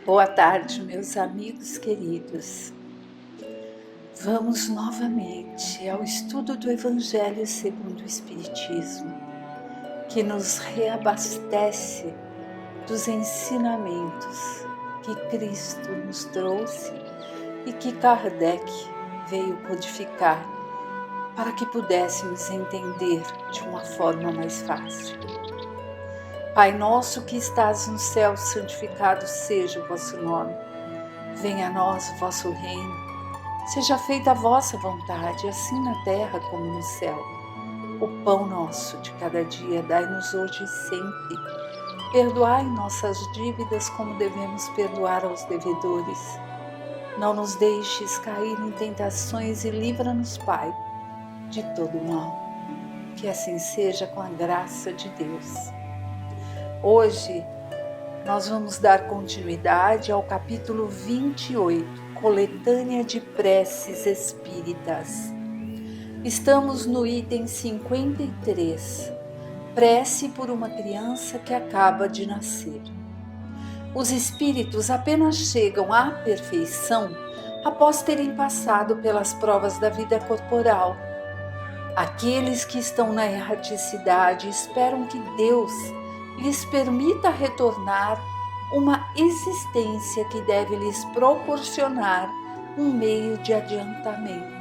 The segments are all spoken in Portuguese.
Boa tarde, meus amigos queridos. Vamos novamente ao estudo do Evangelho segundo o Espiritismo, que nos reabastece dos ensinamentos que Cristo nos trouxe e que Kardec veio codificar para que pudéssemos entender de uma forma mais fácil. Pai nosso que estás no céu, santificado seja o vosso nome. Venha a nós o vosso reino. Seja feita a vossa vontade, assim na terra como no céu. O pão nosso de cada dia dai-nos hoje e sempre. Perdoai nossas dívidas como devemos perdoar aos devedores. Não nos deixes cair em tentações e livra-nos, Pai, de todo mal. Que assim seja com a graça de Deus. Hoje nós vamos dar continuidade ao capítulo 28, Coletânea de Preces Espíritas. Estamos no item 53, Prece por uma criança que acaba de nascer. Os espíritos apenas chegam à perfeição após terem passado pelas provas da vida corporal. Aqueles que estão na erraticidade esperam que Deus lhes permita retornar uma existência que deve lhes proporcionar um meio de adiantamento,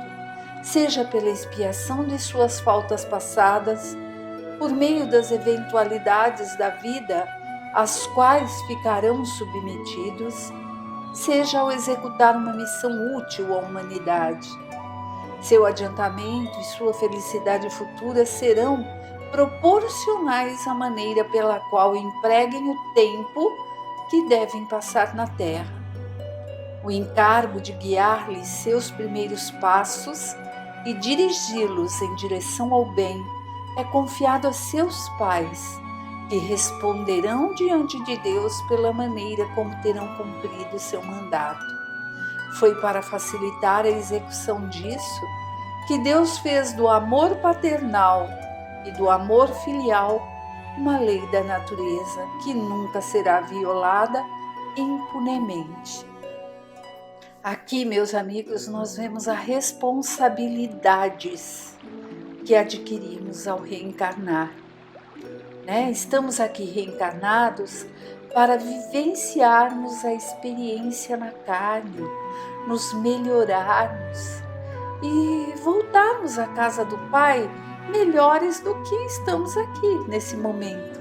seja pela expiação de suas faltas passadas, por meio das eventualidades da vida às quais ficarão submetidos, seja ao executar uma missão útil à humanidade. Seu adiantamento e sua felicidade futura serão proporcionais à maneira pela qual empreguem o tempo que devem passar na terra. O encargo de guiar-lhes seus primeiros passos e dirigi-los em direção ao bem é confiado a seus pais, que responderão diante de Deus pela maneira como terão cumprido seu mandato. Foi para facilitar a execução disso que Deus fez do amor paternal e do amor filial uma lei da natureza que nunca será violada impunemente. Aqui, meus amigos, nós vemos as responsabilidades que adquirimos ao reencarnar. Estamos aqui reencarnados para vivenciarmos a experiência na carne, nos melhorarmos e voltarmos à casa do Pai melhores do que estamos aqui nesse momento,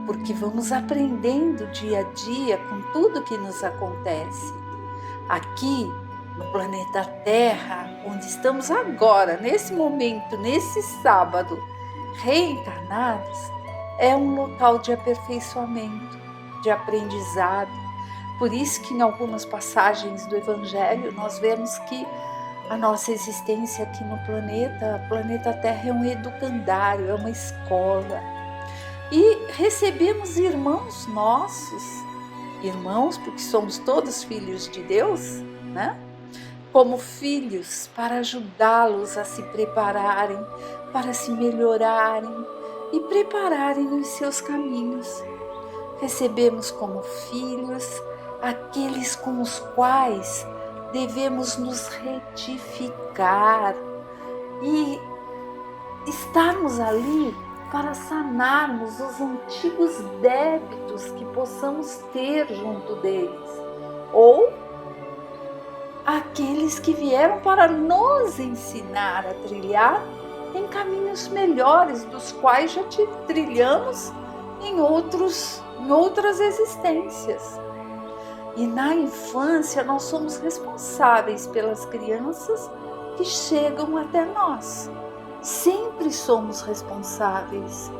Porque vamos aprendendo dia a dia com tudo que nos acontece. Aqui no planeta Terra, onde estamos agora, nesse momento, nesse sábado, reencarnados, é um local de aperfeiçoamento, de aprendizado. Por isso que em algumas passagens do Evangelho nós vemos que a nossa existência aqui no planeta Terra é um educandário, é uma escola. E recebemos irmãos nossos, irmãos porque somos todos filhos de Deus, como filhos para ajudá-los a se prepararem, para se melhorarem e prepararem os seus caminhos. Recebemos como filhos aqueles com os quais devemos nos retificar e estarmos ali para sanarmos os antigos débitos que possamos ter junto deles, ou aqueles que vieram para nos ensinar a trilhar em caminhos melhores, dos quais já trilhamos em outras existências. E na infância nós somos responsáveis pelas crianças que chegam até nós. Sempre somos responsáveis.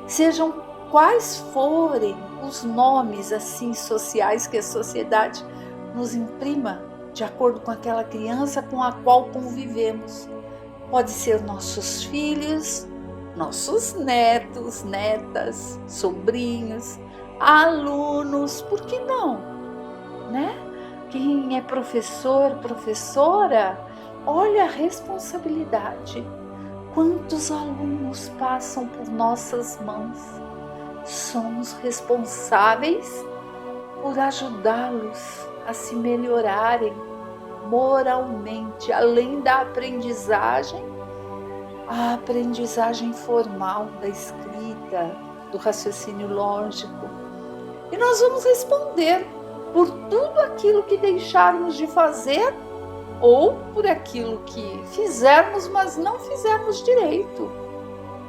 Sejam quais forem os nomes assim sociais que a sociedade nos imprima de acordo com aquela criança com a qual convivemos. Pode ser nossos filhos, nossos netos, netas, sobrinhos, alunos, por que não? Quem é professor, professora, olha a responsabilidade. Quantos alunos passam por nossas mãos? Somos responsáveis por ajudá-los a se melhorarem moralmente, além da aprendizagem, a aprendizagem formal da escrita, do raciocínio lógico. E nós vamos responder por tudo aquilo que deixarmos de fazer ou por aquilo que fizermos, mas não fizermos direito.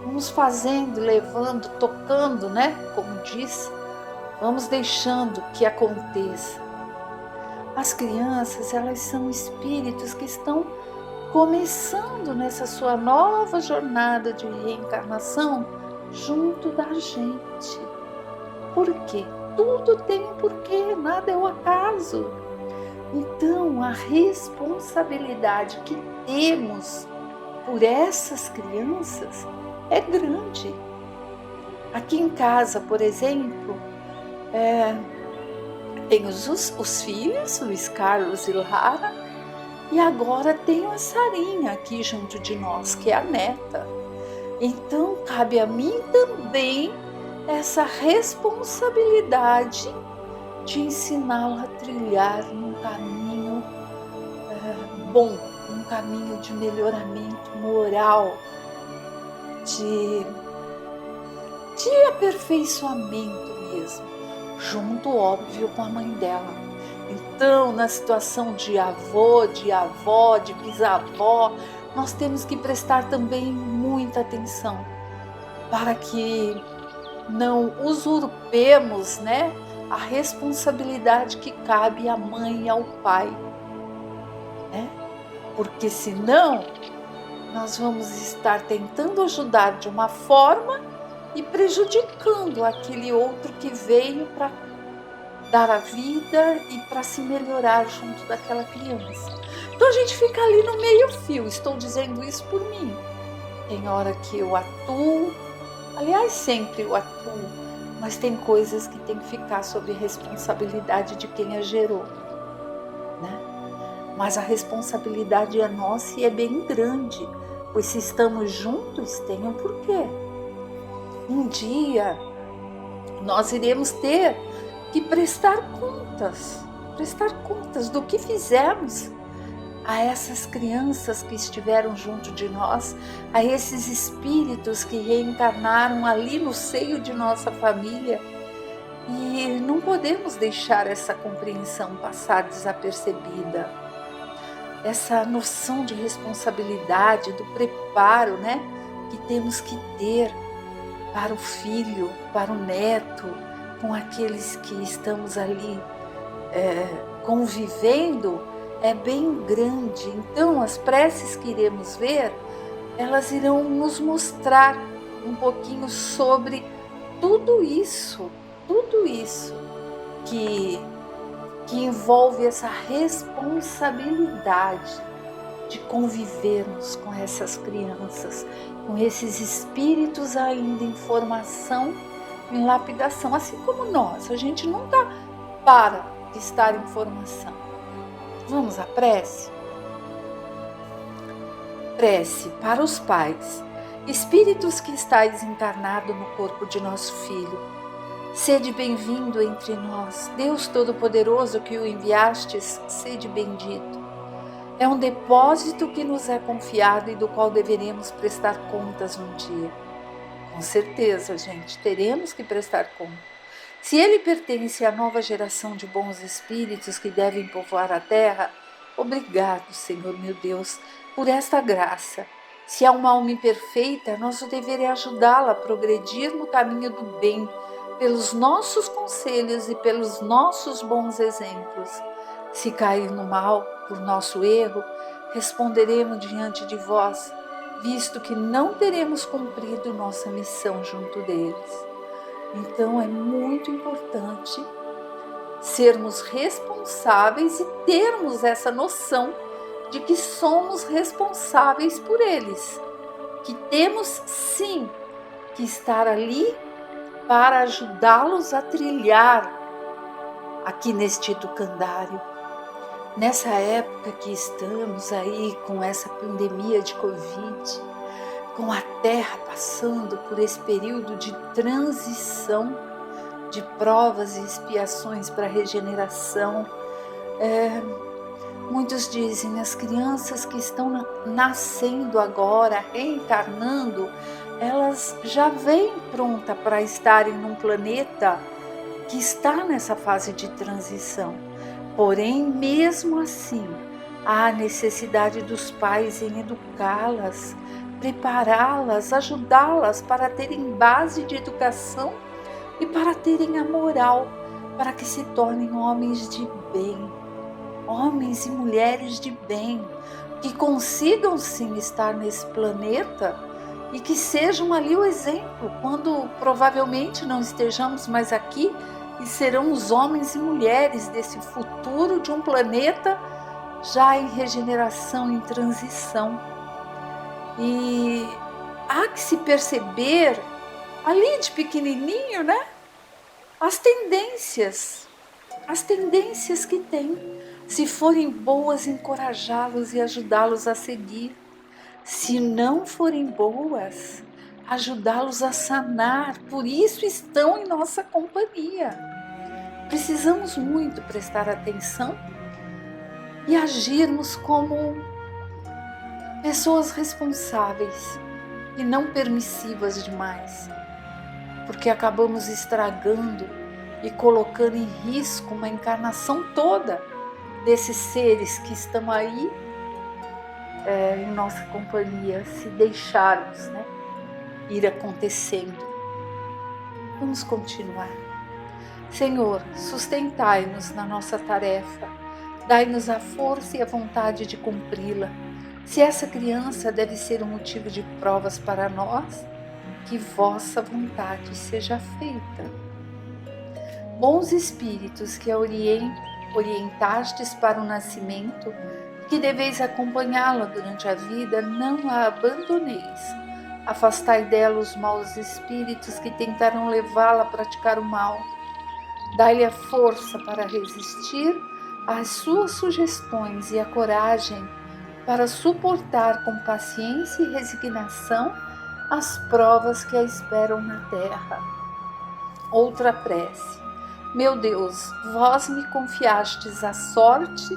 Vamos fazendo, levando, tocando, né? Como diz, vamos deixando que aconteça. As crianças, elas são espíritos que estão começando nessa sua nova jornada de reencarnação junto da gente. Por quê? Tudo tem um porquê, nada é o acaso. Então, a responsabilidade que temos por essas crianças é grande. Aqui em casa, por exemplo, tem os filhos, Luiz Carlos e Lara, e agora tenho a Sarinha aqui junto de nós, que é a neta. Então, cabe a mim também essa responsabilidade de ensiná-la a trilhar num caminho bom, num caminho de melhoramento moral, de aperfeiçoamento mesmo, junto, óbvio, com a mãe dela. Então, na situação de avô, de avó, de bisavó, nós temos que prestar também muita atenção para que não usurpemos, né, a responsabilidade que cabe à mãe e ao pai, né? Porque senão nós vamos estar tentando ajudar de uma forma e prejudicando aquele outro que veio para dar a vida e para se melhorar junto daquela criança. Então a gente fica ali no meio-fio, estou dizendo isso por mim. Tem hora que eu atuo, aliás, sempre eu atuo, mas tem coisas que tem que ficar sob responsabilidade de quem a gerou, né? Mas a responsabilidade é nossa e é bem grande, pois se estamos juntos, tem um porquê. Um dia nós iremos ter que prestar contas do que fizemos a essas crianças que estiveram junto de nós, a esses espíritos que reencarnaram ali no seio de nossa família. E não podemos deixar essa compreensão passar desapercebida. Essa noção de responsabilidade, do preparo, né, que temos que ter para o filho, para o neto, com aqueles que estamos ali convivendo, é bem grande. Então, as preces que iremos ver, elas irão nos mostrar um pouquinho sobre tudo isso que envolve essa responsabilidade de convivermos com essas crianças, com esses espíritos ainda em formação, em lapidação, assim como nós. A gente nunca para de estar em formação. Vamos à prece? Prece para os pais, espíritos que estáis encarnados no corpo de nosso Filho. Sede bem-vindo entre nós, Deus Todo-Poderoso que o enviastes, sede bendito. É um depósito que nos é confiado e do qual deveremos prestar contas um dia. Com certeza, gente, teremos que prestar conta. Se ele pertence à nova geração de bons espíritos que devem povoar a terra, obrigado, Senhor meu Deus, por esta graça. Se há uma alma imperfeita, nosso dever é ajudá-la a progredir no caminho do bem, pelos nossos conselhos e pelos nossos bons exemplos. Se cair no mal, por nosso erro, responderemos diante de vós, visto que não teremos cumprido nossa missão junto deles. Então é muito importante sermos responsáveis e termos essa noção de que somos responsáveis por eles, que temos sim que estar ali para ajudá-los a trilhar aqui neste educandário. Nessa época que estamos aí com essa pandemia de Covid, com a Terra passando por esse período de transição, de provas e expiações para a regeneração. Muitos dizem, as crianças que estão nascendo agora, reencarnando, elas já vêm prontas para estarem num planeta que está nessa fase de transição. Porém, mesmo assim, há necessidade dos pais em educá-las, prepará-las, ajudá-las para terem base de educação e para terem a moral, para que se tornem homens de bem, homens e mulheres de bem, que consigam sim estar nesse planeta e que sejam ali o exemplo, quando provavelmente não estejamos mais aqui, e serão os homens e mulheres desse futuro de um planeta já em regeneração, em transição. E há que se perceber ali de pequenininho, né? As tendências que tem. Se forem boas, encorajá-los e ajudá-los a seguir. Se não forem boas, ajudá-los a sanar. Por isso estão em nossa companhia. Precisamos muito prestar atenção e agirmos como pessoas responsáveis e não permissivas demais, porque acabamos estragando e colocando em risco uma encarnação toda desses seres que estão aí em nossa companhia, se deixarmos, né, ir acontecendo. Vamos continuar. Senhor, sustentai-nos na nossa tarefa, dai-nos a força e a vontade de cumpri-la. Se essa criança deve ser um motivo de provas para nós, que vossa vontade seja feita. Bons espíritos que a orientastes para o nascimento, que deveis acompanhá-la durante a vida, não a abandoneis. Afastai dela os maus espíritos que tentarão levá-la a praticar o mal. Dai-lhe a força para resistir às suas sugestões e a coragem para suportar com paciência e resignação as provas que a esperam na terra. Outra prece. Meu Deus, vós me confiastes a sorte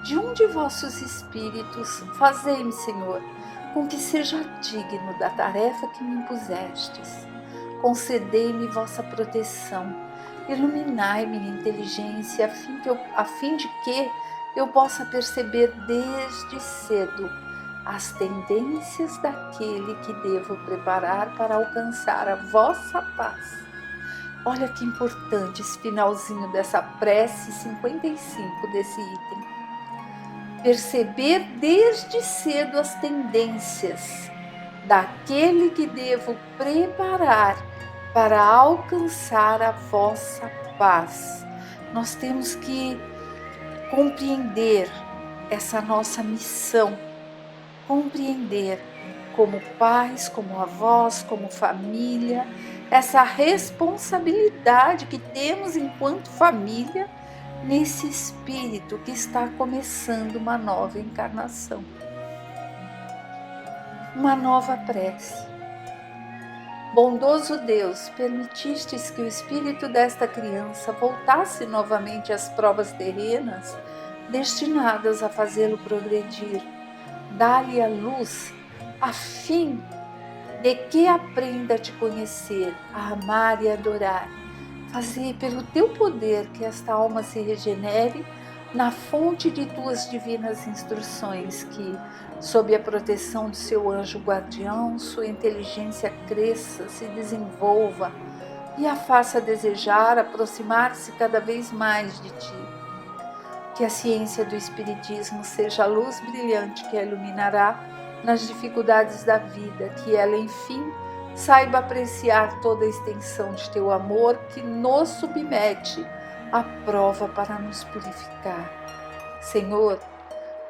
de um de vossos espíritos. Fazei-me, Senhor, com que seja digno da tarefa que me impusestes. Concedei-me vossa proteção. Iluminai minha inteligência a fim de que eu possa perceber desde cedo as tendências daquele que devo preparar para alcançar a vossa paz. Olha que importante esse finalzinho dessa prece 55 desse item. Perceber desde cedo as tendências daquele que devo preparar para alcançar a vossa paz. Nós temos que compreender essa nossa missão, compreender como pais, como avós, como família, essa responsabilidade que temos enquanto família nesse espírito que está começando uma nova encarnação, uma nova prece. Bondoso Deus, permitistes que o espírito desta criança voltasse novamente às provas terrenas, destinadas a fazê-lo progredir. Dá-lhe a luz, a fim de que aprenda a te conhecer, a amar e adorar. Fazei pelo teu poder que esta alma se regenere na fonte de tuas divinas instruções, que, sob a proteção do seu anjo guardião, sua inteligência cresça, se desenvolva e a faça desejar aproximar-se cada vez mais de ti. Que a ciência do Espiritismo seja a luz brilhante que a iluminará nas dificuldades da vida, que ela, enfim, saiba apreciar toda a extensão de teu amor que nos submete à prova para nos purificar. Senhor,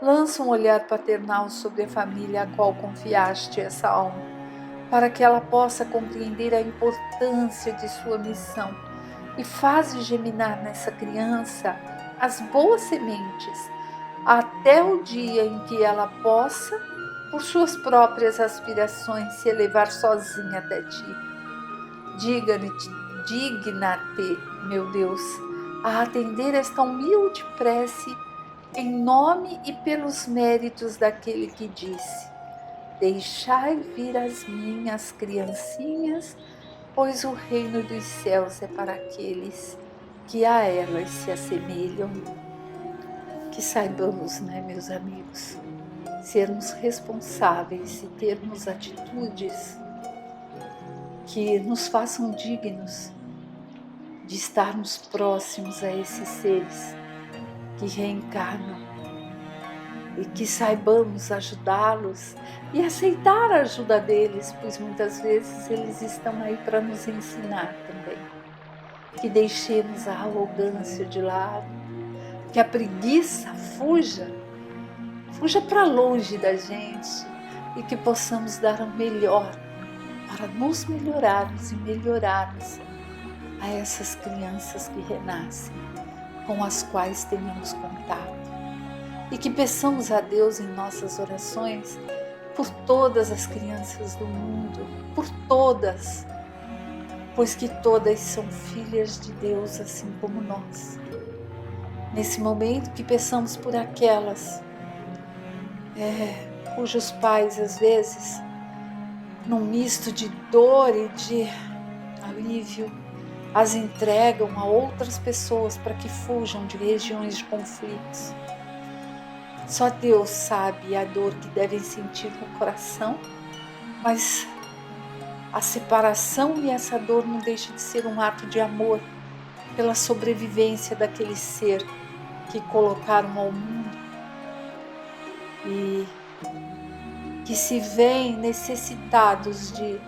lança um olhar paternal sobre a família a qual confiaste essa alma, para que ela possa compreender a importância de sua missão e faze germinar nessa criança as boas sementes, até o dia em que ela possa, por suas próprias aspirações, se elevar sozinha até ti. digna-te, meu Deus, a atender esta humilde prece em nome e pelos méritos daquele que disse: deixai vir as minhas criancinhas, pois o reino dos céus é para aqueles que a elas se assemelham. Que saibamos, meus amigos, sermos responsáveis e termos atitudes que nos façam dignos de estarmos próximos a esses seres que reencarnam e que saibamos ajudá-los e aceitar a ajuda deles, pois muitas vezes eles estão aí para nos ensinar também. Que deixemos a arrogância de lado, que a preguiça fuja para longe da gente e que possamos dar o melhor para nos melhorarmos e melhorarmos a essas crianças que renascem, com as quais tenhamos contato. E que peçamos a Deus em nossas orações por todas as crianças do mundo, por todas, pois que todas são filhas de Deus assim como nós. Nesse momento que peçamos por aquelas cujos pais às vezes, num misto de dor e de alívio, as entregam a outras pessoas para que fujam de regiões de conflitos. Só Deus sabe a dor que devem sentir no coração, mas a separação e essa dor não deixa de ser um ato de amor pela sobrevivência daquele ser que colocaram ao mundo e que se veem necessitados de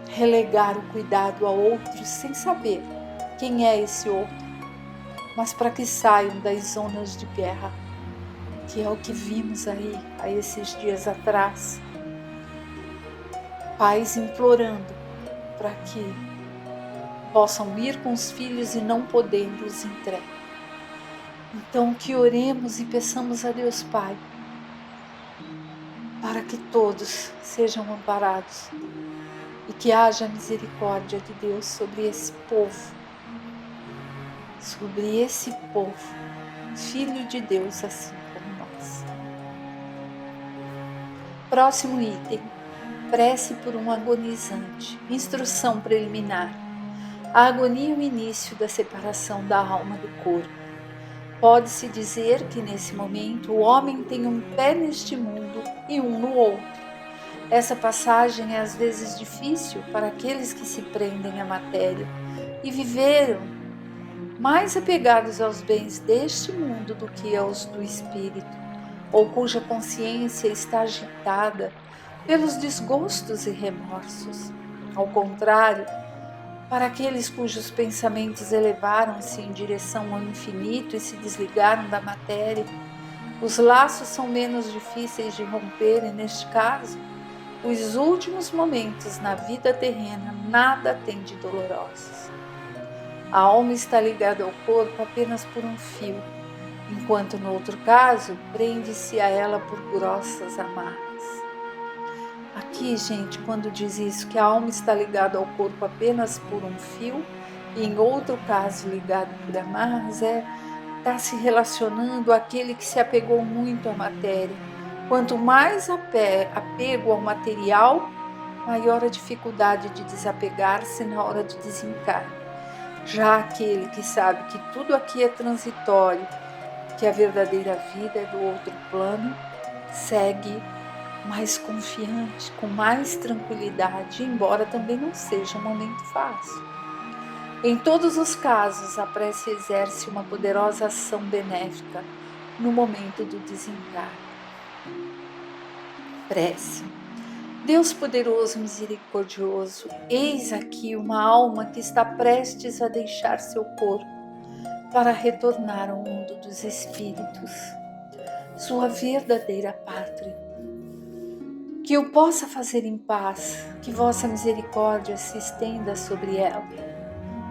relegar o cuidado a outros sem saber quem é esse outro, mas para que saiam das zonas de guerra, que é o que vimos aí há esses dias atrás. Pais implorando para que possam ir com os filhos e não podendo os entregar. Então que oremos e peçamos a Deus Pai para que todos sejam amparados e que haja misericórdia de Deus sobre esse povo, filho de Deus assim como nós. Próximo item, prece por um agonizante, instrução preliminar. A agonia é o início da separação da alma do corpo. Pode-se dizer que nesse momento o homem tem um pé neste mundo e um no outro. Essa passagem é às vezes difícil para aqueles que se prendem à matéria e viveram mais apegados aos bens deste mundo do que aos do espírito, ou cuja consciência está agitada pelos desgostos e remorsos. Ao contrário, para aqueles cujos pensamentos elevaram-se em direção ao infinito e se desligaram da matéria, os laços são menos difíceis de romper e, neste caso, os últimos momentos na vida terrena nada têm de dolorosos. A alma está ligada ao corpo apenas por um fio, enquanto no outro caso prende-se a ela por grossas amarras. Aqui, gente, quando diz isso, que a alma está ligada ao corpo apenas por um fio, e em outro caso ligado por amarras, está se relacionando àquele que se apegou muito à matéria. Quanto mais apego ao material, maior a dificuldade de desapegar-se na hora de desencarne. Já aquele que sabe que tudo aqui é transitório, que a verdadeira vida é do outro plano, segue mais confiante, com mais tranquilidade, embora também não seja um momento fácil. Em todos os casos, a prece exerce uma poderosa ação benéfica no momento do desencarne. Prece. Deus poderoso e misericordioso, eis aqui uma alma que está prestes a deixar seu corpo para retornar ao mundo dos espíritos, sua verdadeira pátria. Que o possa fazer em paz, que vossa misericórdia se estenda sobre ela.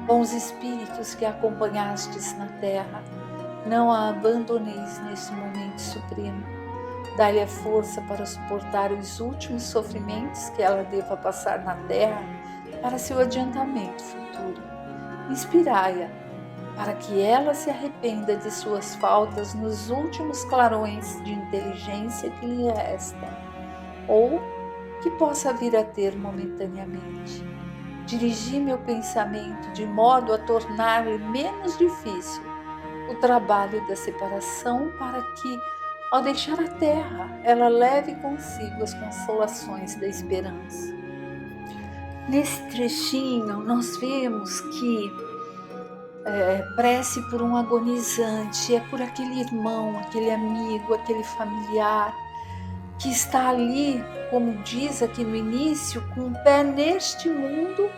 Bons espíritos que a acompanhastes na terra, não a abandoneis neste momento supremo. Dá-lhe a força para suportar os últimos sofrimentos que ela deva passar na terra para seu adiantamento futuro. futuro. Inspirai-a, para que ela se arrependa de suas faltas nos últimos clarões de inteligência que lhe restam, ou que possa vir a ter momentaneamente. Dirigi meu pensamento de modo a tornar menos difícil o trabalho da separação, para que, ao deixar a terra, ela leve consigo as consolações da esperança. Nesse trechinho, nós vemos que prece por um agonizante é por aquele irmão, aquele amigo, aquele familiar que está ali, como diz aqui no início, com um pé neste mundo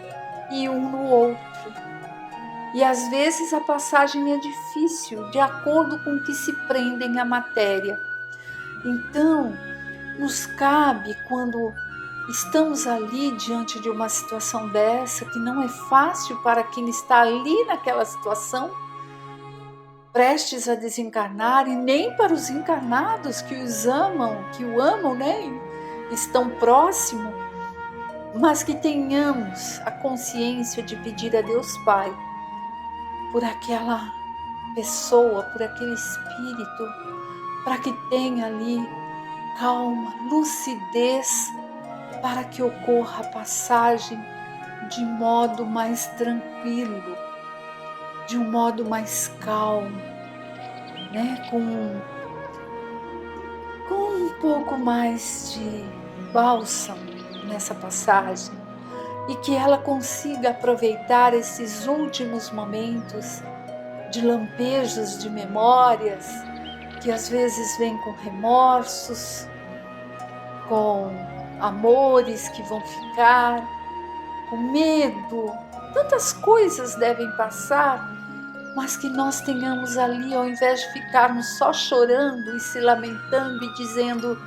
e um no outro. E às vezes a passagem é difícil, de acordo com o que se prendem à matéria. Então, nos cabe, quando estamos ali diante de uma situação dessa, que não é fácil para quem está ali naquela situação, prestes a desencarnar, e nem para os encarnados que o amam, né? Estão próximos, mas que tenhamos a consciência de pedir a Deus Pai por aquela pessoa, por aquele espírito, para que tenha ali calma, lucidez, para que ocorra a passagem de modo mais tranquilo, de um modo mais calmo, né? Com um pouco mais de bálsamo nessa passagem, e que ela consiga aproveitar esses últimos momentos de lampejos de memórias, que às vezes vêm com remorsos, com amores que vão ficar, com medo. Tantas coisas devem passar, mas que nós tenhamos ali, ao invés de ficarmos só chorando e se lamentando e dizendo: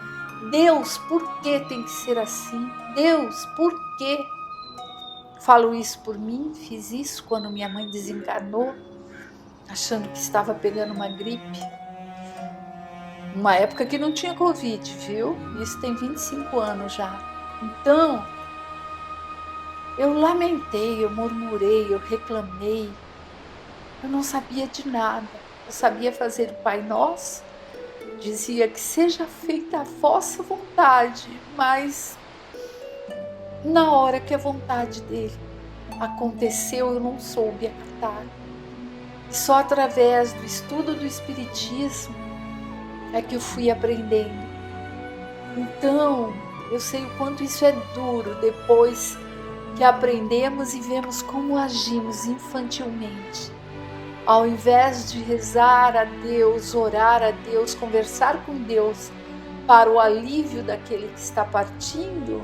Deus, por que tem que ser assim? Deus, por quê? Falo isso por mim, fiz isso quando minha mãe desencarnou, achando que estava pegando uma gripe. Uma época que não tinha Covid, viu? Isso tem 25 anos já. Então, eu lamentei, eu murmurei, eu reclamei. Eu não sabia de nada. Eu sabia fazer o Pai Nosso. Dizia que seja feita a vossa vontade, mas na hora que a vontade dele aconteceu, eu não soube acatar. E só através do estudo do Espiritismo é que eu fui aprendendo. Então, eu sei o quanto isso é duro depois que aprendemos e vemos como agimos infantilmente. Ao invés de rezar a Deus, orar a Deus, conversar com Deus para o alívio daquele que está partindo,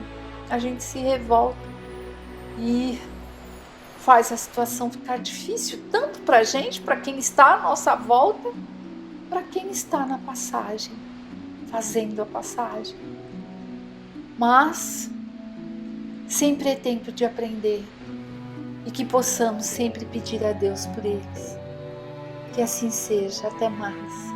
a gente se revolta e faz a situação ficar difícil, tanto para a gente, para quem está à nossa volta, para quem está na passagem, fazendo a passagem. Mas sempre é tempo de aprender, e que possamos sempre pedir a Deus por eles. Que assim seja. Até mais.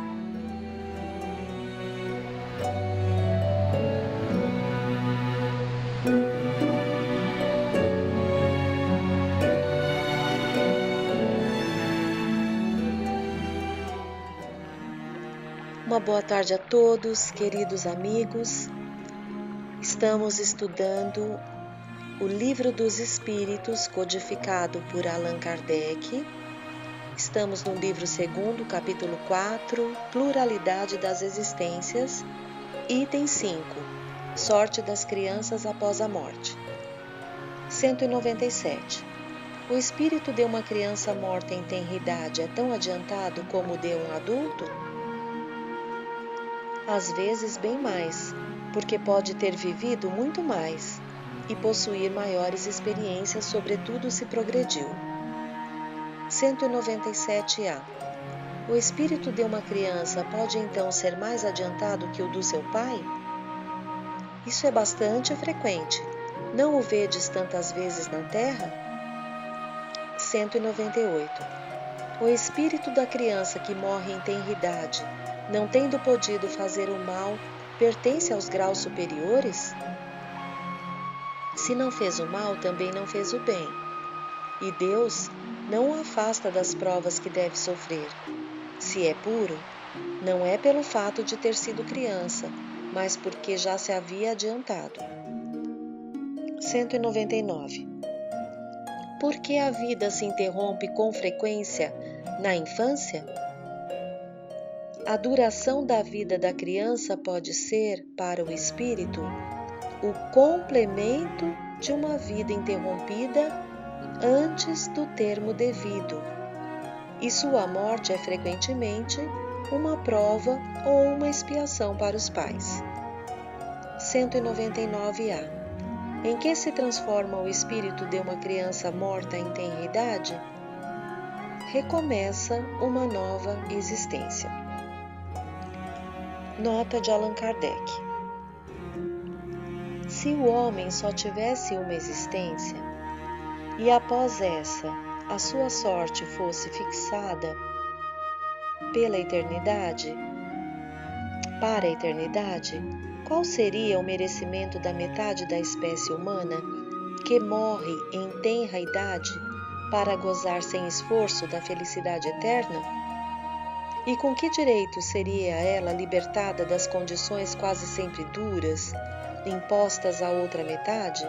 Uma boa tarde a todos, queridos amigos. Estamos estudando o Livro dos Espíritos, codificado por Allan Kardec. Estamos no livro 2º, capítulo 4, Pluralidade das Existências, item 5, Sorte das Crianças após a Morte. 197. O espírito de uma criança morta em tenra idade é tão adiantado como o de um adulto? Às vezes bem mais, porque pode ter vivido muito mais e possuir maiores experiências, sobretudo se progrediu. 197A. O espírito de uma criança pode então ser mais adiantado que o do seu pai? Isso é bastante frequente. Não o vedes tantas vezes na Terra? 198. O espírito da criança que morre em tenra idade, não tendo podido fazer o mal, pertence aos graus superiores? Se não fez o mal, também não fez o bem. e Deus não o afasta das provas que deve sofrer. Se é puro, não é pelo fato de ter sido criança, mas porque já se havia adiantado. 199. Por que a vida se interrompe com frequência na infância? A duração da vida da criança pode ser, para o espírito, o complemento de uma vida interrompida antes do termo devido, e sua morte é frequentemente uma prova ou uma expiação para os pais. 199A. Em que se transforma o espírito de uma criança morta em tenra idade? Recomeça uma nova existência. Nota de Allan Kardec. Se o homem só tivesse uma existência, e após essa a sua sorte fosse fixada para a eternidade, qual seria o merecimento da metade da espécie humana que morre em tenra idade para gozar sem esforço da felicidade eterna? E com que direito seria ela libertada das condições quase sempre duras impostas à outra metade?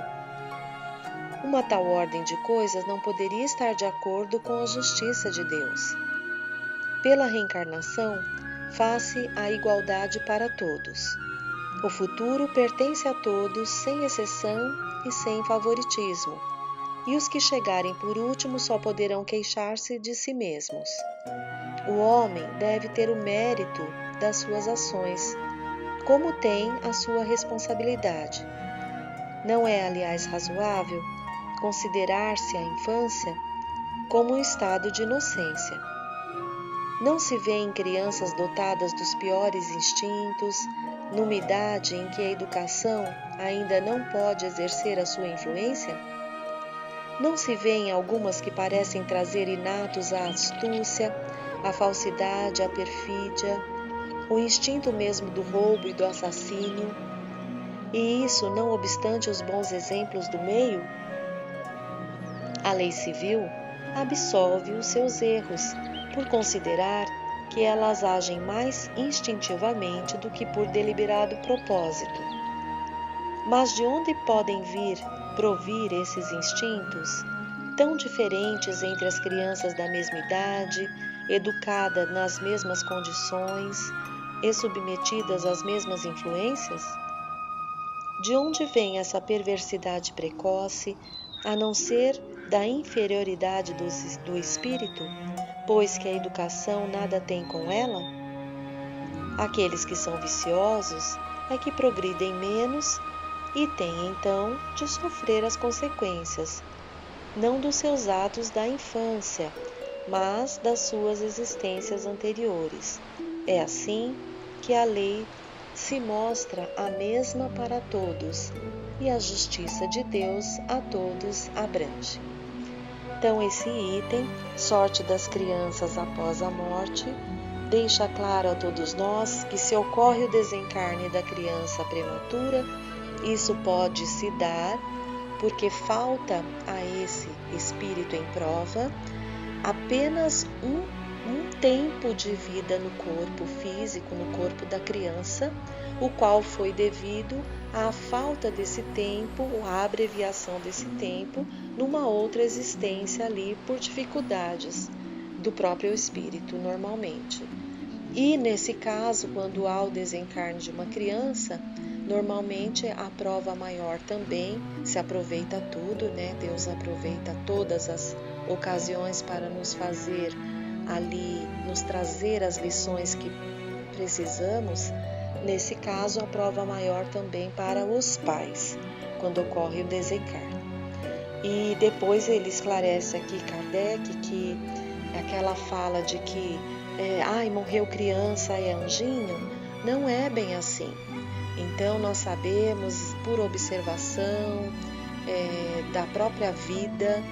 Uma tal ordem de coisas não poderia estar de acordo com a justiça de Deus. Pela reencarnação, faz-se a igualdade para todos. O futuro pertence a todos, sem exceção e sem favoritismo, e os que chegarem por último só poderão queixar-se de si mesmos. O homem deve ter o mérito das suas ações, como tem a sua responsabilidade. Não é, aliás, razoável considerar-se a infância como um estado de inocência. Não se vê em crianças dotadas dos piores instintos, numa idade em que a educação ainda não pode exercer a sua influência? Não se vê em algumas que parecem trazer inatos a astúcia, a falsidade, a perfídia, o instinto mesmo do roubo e do assassínio, e isso não obstante os bons exemplos do meio? A lei civil absolve os seus erros, por considerar que elas agem mais instintivamente do que por deliberado propósito. Mas de onde podem provir esses instintos, tão diferentes entre as crianças da mesma idade, educadas nas mesmas condições e submetidas às mesmas influências? De onde vem essa perversidade precoce, a não ser da inferioridade do espírito, pois que a educação nada tem com ela? Aqueles que são viciosos é que progridem menos e têm então de sofrer as consequências, não dos seus atos da infância, mas das suas existências anteriores. É assim que a lei se mostra a mesma para todos e a justiça de Deus a todos abrange. Então, esse item, sorte das crianças após a morte, deixa claro a todos nós que se ocorre o desencarne da criança prematura, isso pode se dar porque falta a esse espírito em prova apenas um tempo de vida no corpo físico, no corpo da criança, o qual foi devido à falta desse tempo, ou à abreviação desse tempo, numa outra existência ali por dificuldades do próprio espírito, normalmente. E nesse caso, quando há o desencarne de uma criança, normalmente a prova maior também se aproveita tudo, né? Deus aproveita todas as ocasiões para nos fazer ali, nos trazer as lições que precisamos. Nesse caso, a prova maior também para os pais, quando ocorre o desencarne. E depois ele esclarece aqui, Kardec, que aquela fala de que morreu criança é anjinho, não é bem assim. Então nós sabemos por observação da própria vida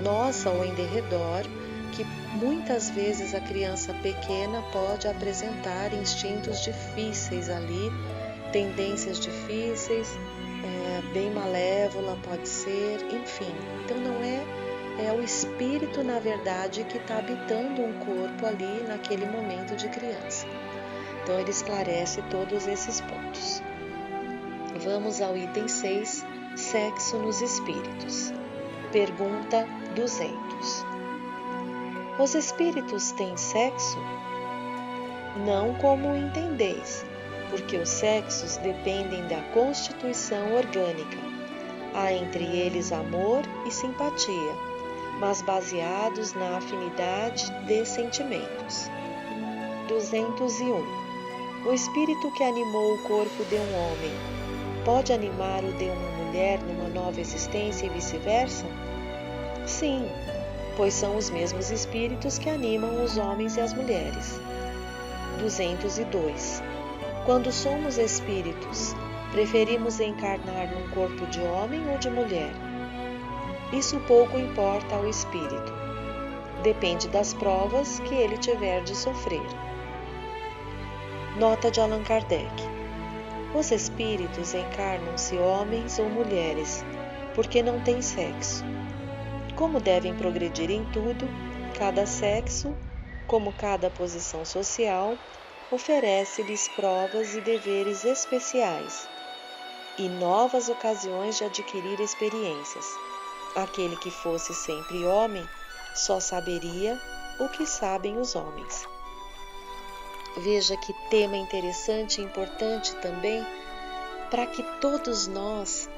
nossa ou em derredor, que muitas vezes a criança pequena pode apresentar instintos difíceis ali, tendências difíceis, bem malévola pode ser, enfim. Então não é é o espírito, na verdade, que está habitando um corpo ali naquele momento de criança. Então ele esclarece todos esses pontos. Vamos ao item 6, sexo nos espíritos. Pergunta 200. Os espíritos têm sexo? Não como o entendeis, porque os sexos dependem da constituição orgânica. Há entre eles amor e simpatia, mas baseados na afinidade de sentimentos. 201. O espírito que animou o corpo de um homem pode animar o de uma mulher numa nova existência e vice-versa? Sim, pois são os mesmos espíritos que animam os homens e as mulheres. 202. Quando somos espíritos, preferimos encarnar num corpo de homem ou de mulher? Isso pouco importa ao espírito. Depende das provas que ele tiver de sofrer. Nota de Allan Kardec. Os espíritos encarnam-se homens ou mulheres, porque não têm sexo. Como devem progredir em tudo, cada sexo, como cada posição social, oferece-lhes provas e deveres especiais e novas ocasiões de adquirir experiências. Aquele que fosse sempre homem só saberia o que sabem os homens. Veja que tema interessante e importante também para que todos nós,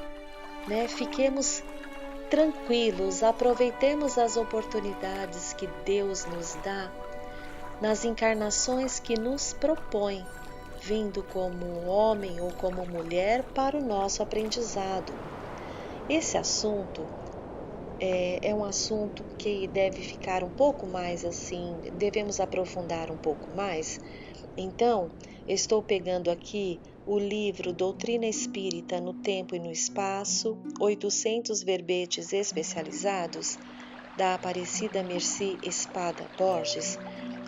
fiquemos tranquilos, aproveitemos as oportunidades que Deus nos dá nas encarnações que nos propõe, vindo como homem ou como mulher para o nosso aprendizado. Esse assunto é um assunto que deve ficar um pouco mais assim, devemos aprofundar um pouco mais. Então, estou pegando aqui o livro Doutrina Espírita no Tempo e no Espaço, 800 verbetes especializados, da Aparecida Merci Espada Borges,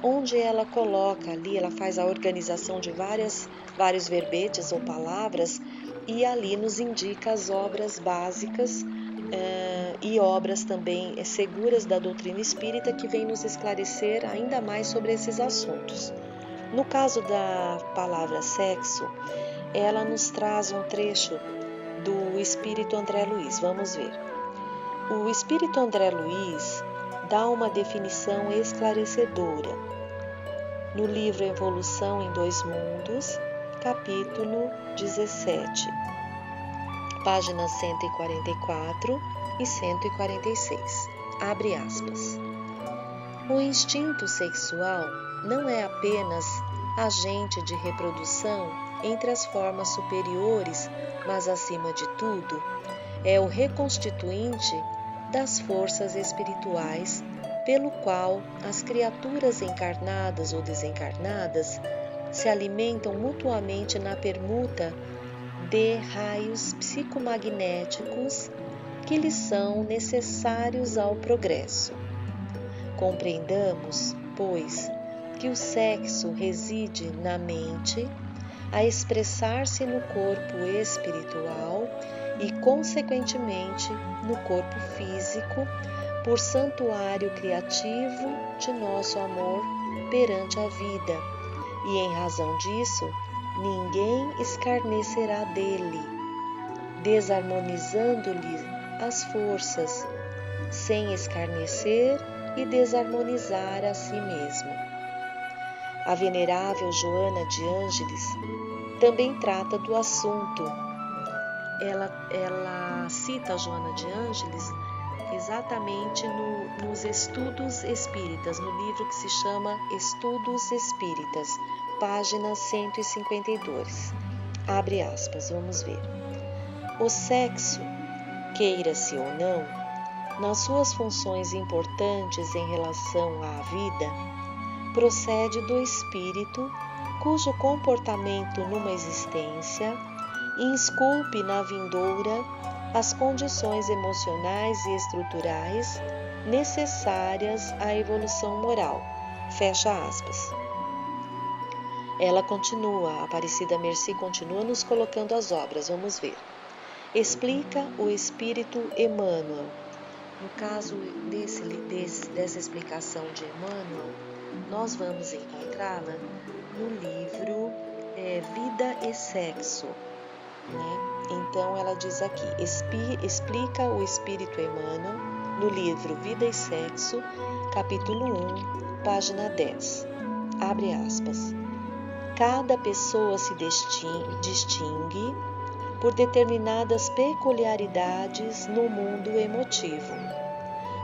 onde ela coloca ali, ela faz a organização de vários verbetes ou palavras e ali nos indica as obras básicas e obras também seguras da doutrina espírita que vem nos esclarecer ainda mais sobre esses assuntos. No caso da palavra sexo, ela nos traz um trecho do Espírito André Luiz. Vamos ver. O Espírito André Luiz dá uma definição esclarecedora no livro Evolução em Dois Mundos, capítulo 17, páginas 144 e 146. Abre aspas. O instinto sexual não é apenas agente de reprodução entre as formas superiores, mas, acima de tudo, é o reconstituinte das forças espirituais pelo qual as criaturas encarnadas ou desencarnadas se alimentam mutuamente na permuta de raios psicomagnéticos que lhes são necessários ao progresso. Compreendamos, pois, que o sexo reside na mente, a expressar-se no corpo espiritual e, consequentemente, no corpo físico, por santuário criativo de nosso amor perante a vida, e, em razão disso, ninguém escarnecerá dele, desarmonizando-lhe as forças, sem escarnecer e desarmonizar a si mesmo. A venerável Joana de Ângeles também trata do assunto. Ela cita a Joana de Ângeles exatamente nos Estudos Espíritas, no livro que se chama Estudos Espíritas, página 152. Abre aspas, vamos ver. O sexo, queira-se ou não, nas suas funções importantes em relação à vida, procede do espírito cujo comportamento numa existência insculpe na vindoura as condições emocionais e estruturais necessárias à evolução moral. Fecha aspas. Ela continua, a Aparecida Merci continua nos colocando as obras, vamos ver. Explica o Espírito Emmanuel. No caso dessa explicação de Emmanuel, nós vamos encontrá-la no livro Vida e Sexo, né? Então ela diz aqui, explica o Espírito Emmanuel no livro Vida e Sexo, capítulo 1, página 10. Abre aspas. Cada pessoa se distingue por determinadas peculiaridades no mundo emotivo.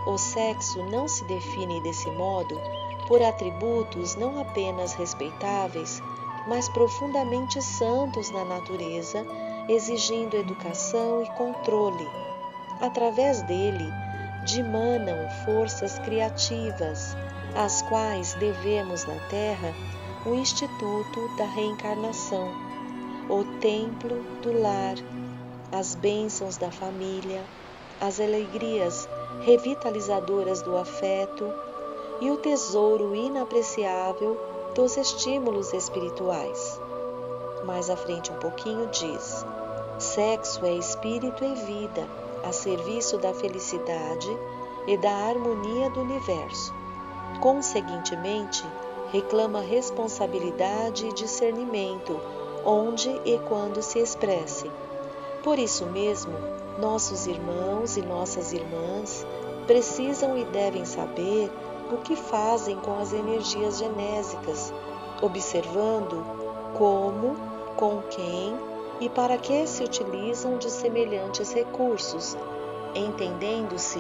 O sexo não se define desse modo por atributos não apenas respeitáveis, mas profundamente santos na natureza, exigindo educação e controle. Através dele, dimanam forças criativas, às quais devemos na Terra o Instituto da Reencarnação, o templo do lar, as bênçãos da família, as alegrias revitalizadoras do afeto e o tesouro inapreciável dos estímulos espirituais. Mais à frente um pouquinho diz: sexo é espírito e vida, a serviço da felicidade e da harmonia do universo. Conseguintemente, reclama responsabilidade e discernimento, onde e quando se expresse. Por isso mesmo, nossos irmãos e nossas irmãs precisam e devem saber o que fazem com as energias genésicas, observando como, com quem e para que se utilizam de semelhantes recursos, entendendo-se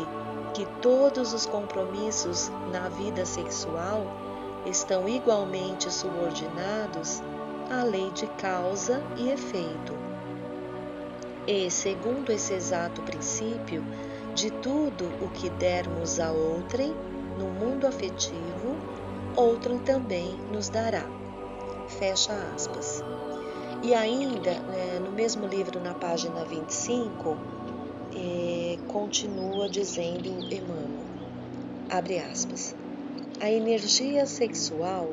que todos os compromissos na vida sexual estão igualmente subordinados à lei de causa e efeito. E, segundo esse exato princípio, de tudo o que dermos a outrem no mundo afetivo, outrem também nos dará. Fecha aspas. E ainda, no mesmo livro, na página 25, continua dizendo Emmanuel, abre aspas, a energia sexual,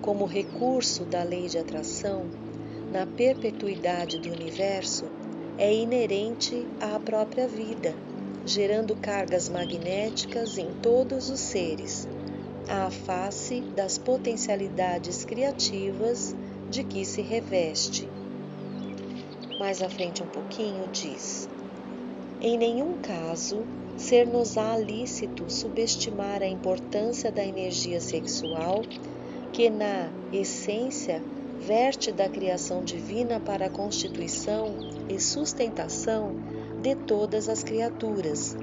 como recurso da lei de atração, na perpetuidade do universo, é inerente à própria vida, gerando cargas magnéticas em todos os seres, à face das potencialidades criativas de que se reveste. Mais à frente um pouquinho diz: em nenhum caso ser-nos-á lícito subestimar a importância da energia sexual, que na essência verte da criação divina para a constituição e sustentação de todas as criaturas.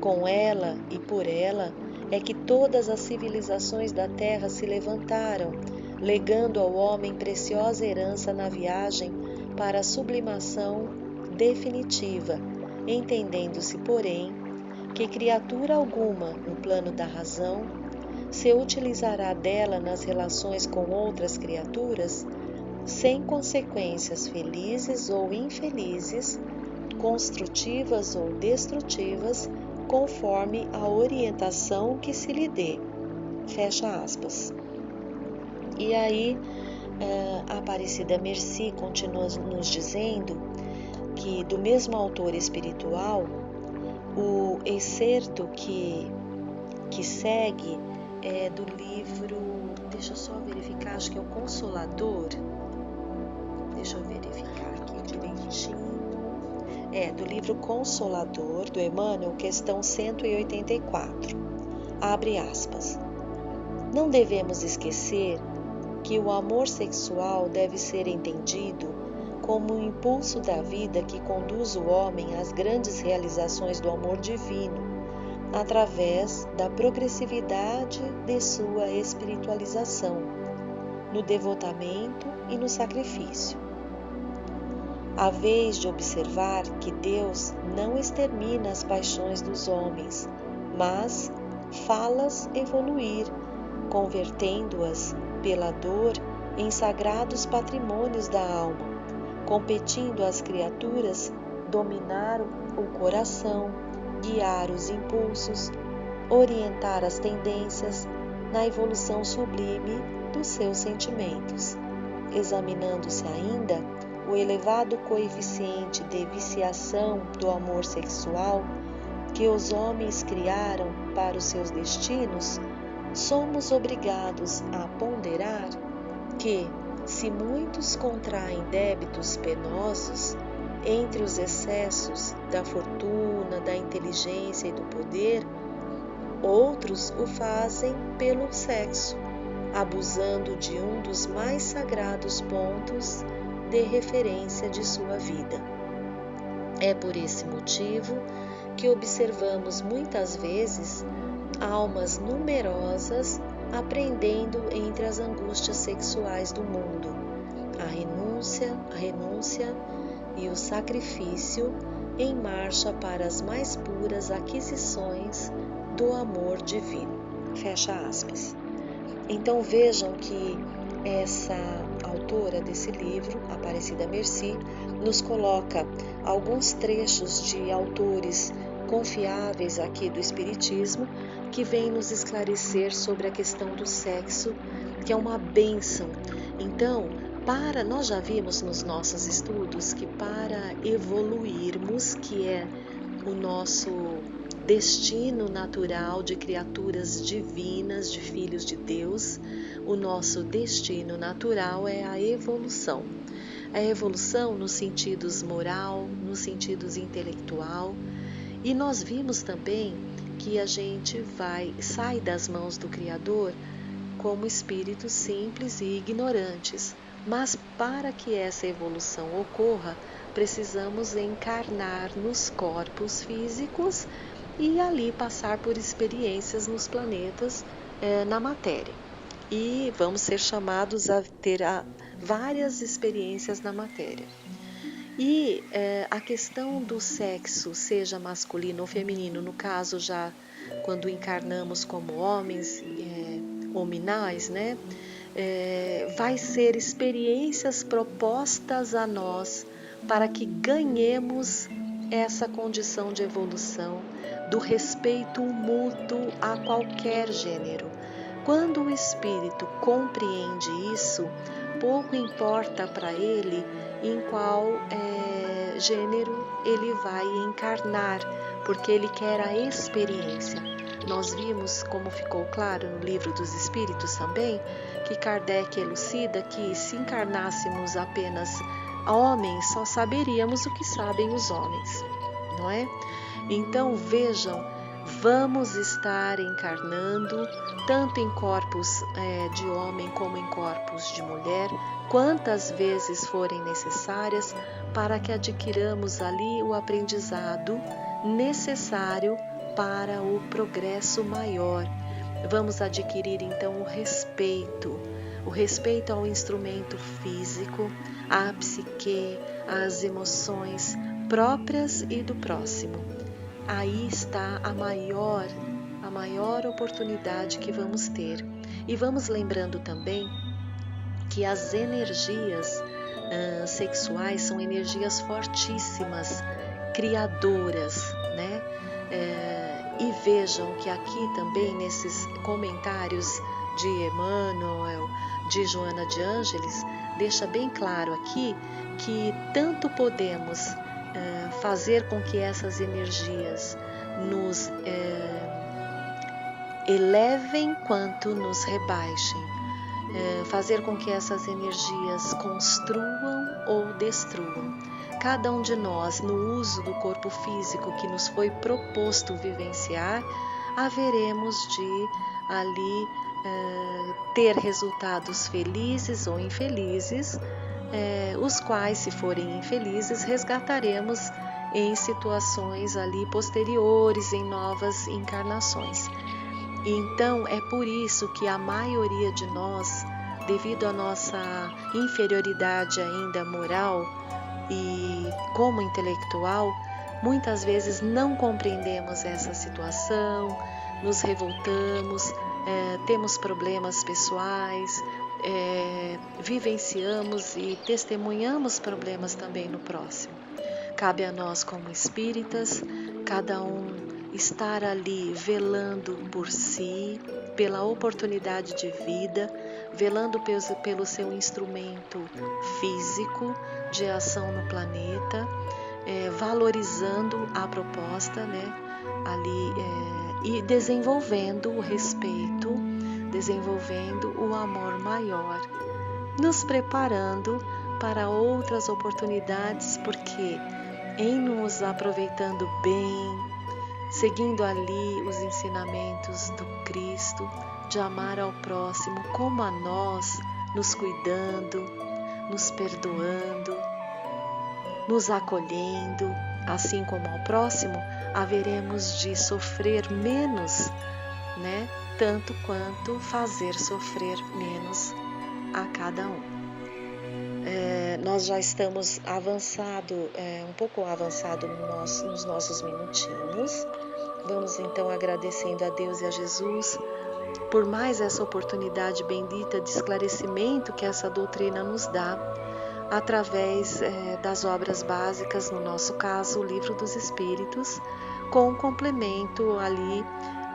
Com ela e por ela é que todas as civilizações da Terra se levantaram, legando ao homem preciosa herança na viagem para a sublimação definitiva, entendendo-se, porém, que criatura alguma, no plano da razão, se utilizará dela nas relações com outras criaturas, sem consequências felizes ou infelizes, construtivas ou destrutivas, conforme a orientação que se lhe dê. Fecha aspas. E aí, a Aparecida Merci continua nos dizendo que, do mesmo autor espiritual, o excerto que segue é do livro, deixa eu só verificar, acho que é o Consolador, deixa eu verificar aqui direitinho, do livro Consolador, do Emmanuel, questão 184, abre aspas, não devemos esquecer que o amor sexual deve ser entendido como um impulso da vida que conduz o homem às grandes realizações do amor divino, através da progressividade de sua espiritualização, no devotamento e no sacrifício. A vez de observar que Deus não extermina as paixões dos homens, mas fá-las evoluir, convertendo-as pela dor em sagrados patrimônios da alma, competindo às criaturas dominar o coração, guiar os impulsos, orientar as tendências na evolução sublime dos seus sentimentos, examinando-se ainda o elevado coeficiente de viciação do amor sexual que os homens criaram para os seus destinos, somos obrigados a ponderar que, se muitos contraem débitos penosos, entre os excessos da fortuna, da inteligência e do poder, outros o fazem pelo sexo, abusando de um dos mais sagrados pontos de referência de sua vida. É por esse motivo que observamos muitas vezes almas numerosas aprendendo entre as angústias sexuais do mundo, a renúncia e o sacrifício em marcha para as mais puras aquisições do amor divino. Fecha aspas. Então vejam que essa autora desse livro, Aparecida Merci, nos coloca alguns trechos de autores confiáveis aqui do Espiritismo que vêm nos esclarecer sobre a questão do sexo, que é uma bênção. Então, nós já vimos nos nossos estudos que para evoluirmos, que é o nosso destino natural de criaturas divinas, de filhos de Deus, o nosso destino natural é a evolução. A evolução nos sentidos moral, nos sentidos intelectual, e nós vimos também que a gente sai das mãos do Criador como espíritos simples e ignorantes. Mas para que essa evolução ocorra, precisamos encarnar nos corpos físicos e ali passar por experiências nos planetas, na matéria. E vamos ser chamados a ter várias experiências na matéria. E a questão do sexo, seja masculino ou feminino, no caso já quando encarnamos como homens, hominais, né? Vai ser experiências propostas a nós para que ganhemos essa condição de evolução do respeito mútuo a qualquer gênero. Quando o espírito compreende isso, pouco importa para ele em qual gênero ele vai encarnar, porque ele quer a experiência. Nós vimos, como ficou claro no Livro dos Espíritos também, que Kardec elucida que se encarnássemos apenas homens, só saberíamos o que sabem os homens, não é? Então vejam, vamos estar encarnando tanto em corpos de homem como em corpos de mulher, quantas vezes forem necessárias, para que adquiramos ali o aprendizado necessário para o progresso maior. Vamos adquirir então o respeito ao instrumento físico, à psique, às emoções próprias e do próximo. Aí está a maior oportunidade que vamos ter. E vamos lembrando também que as energias sexuais são energias fortíssimas, criadoras, né? E vejam que aqui também nesses comentários de Emmanuel, de Joana de Ângeles, deixa bem claro aqui que tanto podemos fazer com que essas energias nos elevem quanto nos rebaixem, fazer com que essas energias construam ou destruam. Cada um de nós, no uso do corpo físico que nos foi proposto vivenciar, haveremos de ali ter resultados felizes ou infelizes, os quais, se forem infelizes, resgataremos em situações ali posteriores, em novas encarnações. Então, é por isso que a maioria de nós, devido à nossa inferioridade ainda moral e como intelectual, muitas vezes não compreendemos essa situação, nos revoltamos, temos problemas pessoais, vivenciamos e testemunhamos problemas também no próximo. Cabe a nós, como espíritas, cada um estar ali velando por si, pela oportunidade de vida, velando pelo seu instrumento físico de ação no planeta, valorizando a proposta, né, ali e desenvolvendo o respeito, desenvolvendo o amor maior, nos preparando para outras oportunidades, porque em nos aproveitando bem, seguindo ali os ensinamentos do Cristo, de amar ao próximo como a nós, nos cuidando, nos perdoando, nos acolhendo, assim como ao próximo, haveremos de sofrer menos, né? Tanto quanto fazer sofrer menos a cada um. Nós já estamos um pouco avançado nos nossos minutinhos. Vamos então agradecendo a Deus e a Jesus por mais essa oportunidade bendita de esclarecimento que essa doutrina nos dá através das obras básicas, no nosso caso, o Livro dos Espíritos, com um complemento ali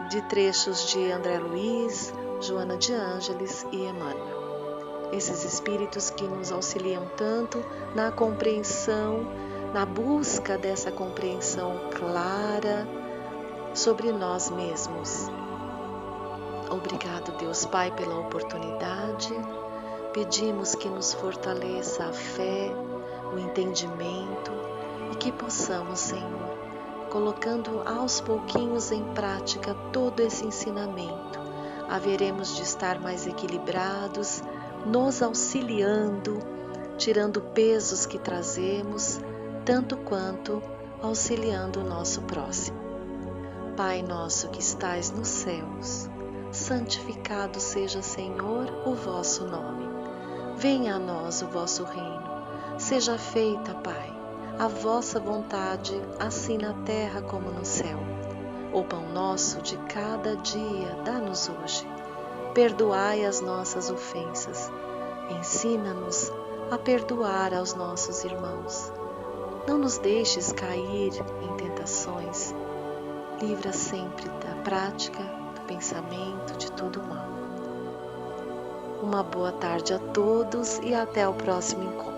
de trechos de André Luiz, Joana de Ângeles e Emmanuel. Esses espíritos que nos auxiliam tanto na compreensão, na busca dessa compreensão clara sobre nós mesmos. Obrigado, Deus Pai, pela oportunidade. Pedimos que nos fortaleça a fé, o entendimento e que possamos, Senhor, colocando aos pouquinhos em prática todo esse ensinamento, haveremos de estar mais equilibrados, nos auxiliando, tirando pesos que trazemos, tanto quanto auxiliando o nosso próximo. Pai nosso que estais nos céus, santificado seja, Senhor, o vosso nome. Venha a nós o vosso reino. Seja feita, Pai, a vossa vontade, assim na terra como no céu. O pão nosso de cada dia dá-nos hoje. Perdoai as nossas ofensas. Ensina-nos a perdoar aos nossos irmãos. Não nos deixes cair em tentações. Livra sempre da prática, do pensamento, de todo mal. Uma boa tarde a todos e até o próximo encontro.